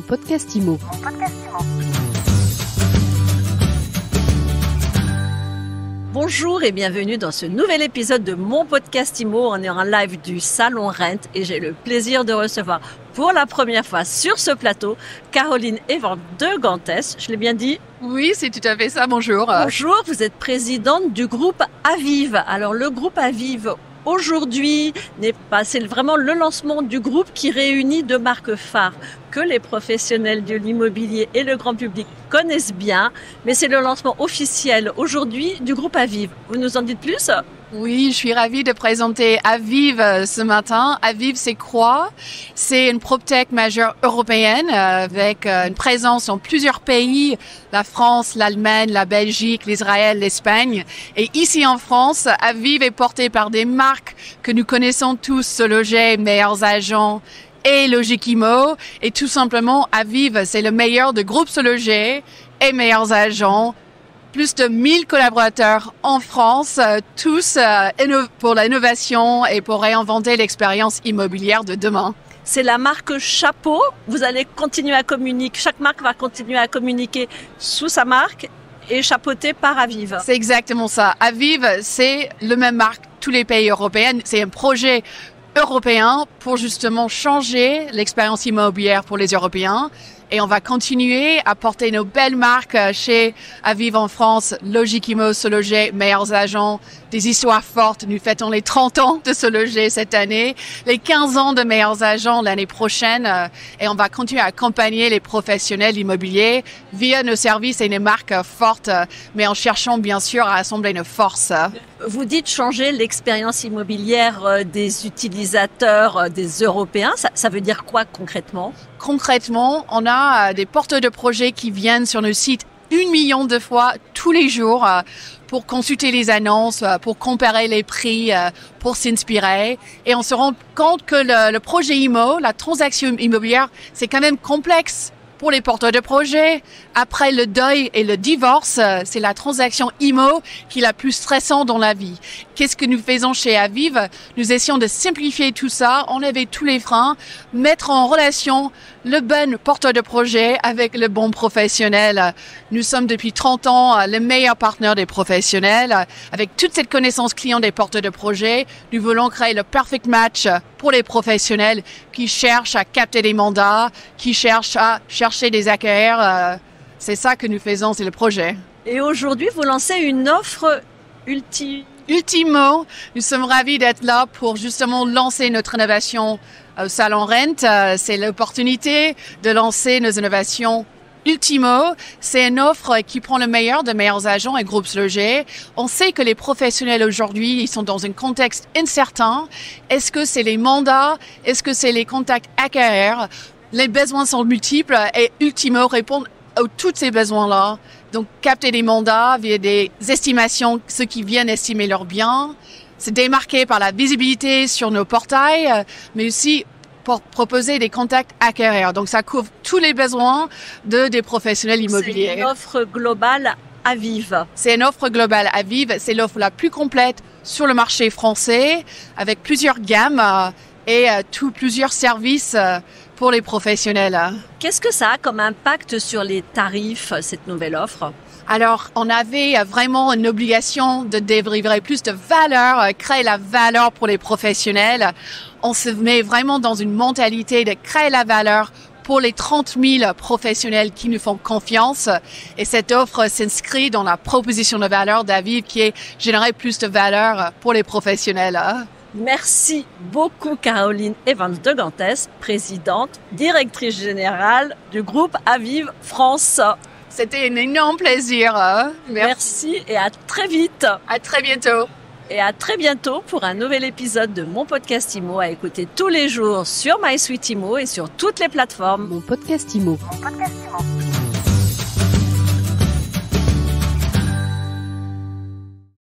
podcast IMO. Bonjour et bienvenue dans ce nouvel épisode de mon podcast IMO. On est en live du Salon Rent et j'ai le plaisir de recevoir pour la première fois sur ce plateau Caroline Evans de Gantès. Je l'ai bien dit? Oui, c'est tout à fait ça. Bonjour. Bonjour, vous êtes présidente du groupe Aviv. Alors le groupe Aviv, aujourd'hui, c'est vraiment le lancement du groupe qui réunit deux marques phares que les professionnels de l'immobilier et le grand public connaissent bien. Mais c'est le lancement officiel aujourd'hui du groupe Aviv. Vous nous en dites plus? Oui, je suis ravie de présenter Aviv ce matin. Aviv, c'est quoi? C'est une PropTech majeure européenne avec une présence dans plusieurs pays, la France, l'Allemagne, la Belgique, l'Israël, l'Espagne. Et ici en France, Aviv est porté par des marques que nous connaissons tous, SeLoger, Meilleurs Agents et Logic-Immo. Et tout simplement, Aviv, c'est le meilleur de groupe SeLoger et Meilleurs Agents. Plus de 1000 collaborateurs en France, tous pour l'innovation et pour réinventer l'expérience immobilière de demain. C'est la marque Chapeau. Vous allez continuer à communiquer. Chaque marque va continuer à communiquer sous sa marque et chapeauté par Aviv. C'est exactement ça. Aviv, c'est le même marque tous les pays européens. C'est un projet européen pour justement changer l'expérience immobilière pour les Européens. Et on va continuer à porter nos belles marques chez Aviv en France, Logic-Immo, SeLoger, Meilleurs Agents, des histoires fortes. Nous fêtons les 30 ans de SeLoger cette année, les 15 ans de Meilleurs Agents l'année prochaine. Et on va continuer à accompagner les professionnels immobiliers via nos services et nos marques fortes, mais en cherchant bien sûr à assembler nos forces. Vous dites changer l'expérience immobilière des utilisateurs, des Européens. Ça veut dire quoi concrètement? Concrètement, on a des porteurs de projets qui viennent sur nos sites 1 million de fois tous les jours pour consulter les annonces, pour comparer les prix, pour s'inspirer. Et on se rend compte que le projet IMO, la transaction immobilière, c'est quand même complexe pour les porteurs de projets. Après le deuil et le divorce, c'est la transaction IMO qui est la plus stressante dans la vie. Qu'est-ce que nous faisons chez Aviv? Nous essayons de simplifier tout ça, enlever tous les freins, mettre en relation le bon porteur de projet avec le bon professionnel. Nous sommes depuis 30 ans le meilleur partenaire des professionnels. Avec toute cette connaissance client des porteurs de projet, nous voulons créer le perfect match pour les professionnels qui cherchent à capter des mandats, qui cherchent à chercher des acquéreurs. C'est ça que nous faisons, c'est le projet. Et aujourd'hui, vous lancez une offre Ultimo, nous sommes ravis d'être là pour justement lancer notre innovation au Salon Rent. C'est l'opportunité de lancer nos innovations Ultimo. C'est une offre qui prend le meilleur de Meilleurs Agents et Groupe SeLoger. On sait que les professionnels aujourd'hui, ils sont dans un contexte incertain. Est-ce que c'est les mandats? Est-ce que c'est les contacts acquéreurs? Les besoins sont multiples et Ultimo répond à tous ces besoins-là. Donc, capter des mandats via des estimations, ceux qui viennent estimer leurs biens. C'est démarqué par la visibilité sur nos portails, mais aussi pour proposer des contacts acquéreurs. Donc, ça couvre tous les besoins des professionnels immobiliers. C'est une offre globale Aviv. C'est une offre globale Aviv. C'est l'offre la plus complète sur le marché français, avec plusieurs gammes et plusieurs services pour les professionnels. Qu'est-ce que ça a comme impact sur les tarifs, cette nouvelle offre? Alors, on avait vraiment une obligation de délivrer plus de valeur, créer la valeur pour les professionnels. On se met vraiment dans une mentalité de créer la valeur pour les 30 000 professionnels qui nous font confiance. Et cette offre s'inscrit dans la proposition de valeur d'Aviv qui est générer plus de valeur pour les professionnels. Merci beaucoup Caroline Evans de Gantès, présidente, directrice générale du groupe Aviv France. C'était un énorme plaisir. Merci et à très vite. À très bientôt. Et à très bientôt pour un nouvel épisode de mon podcast IMO à écouter tous les jours sur MySuite IMO et sur toutes les plateformes. Mon podcast IMO. Mon podcast IMO.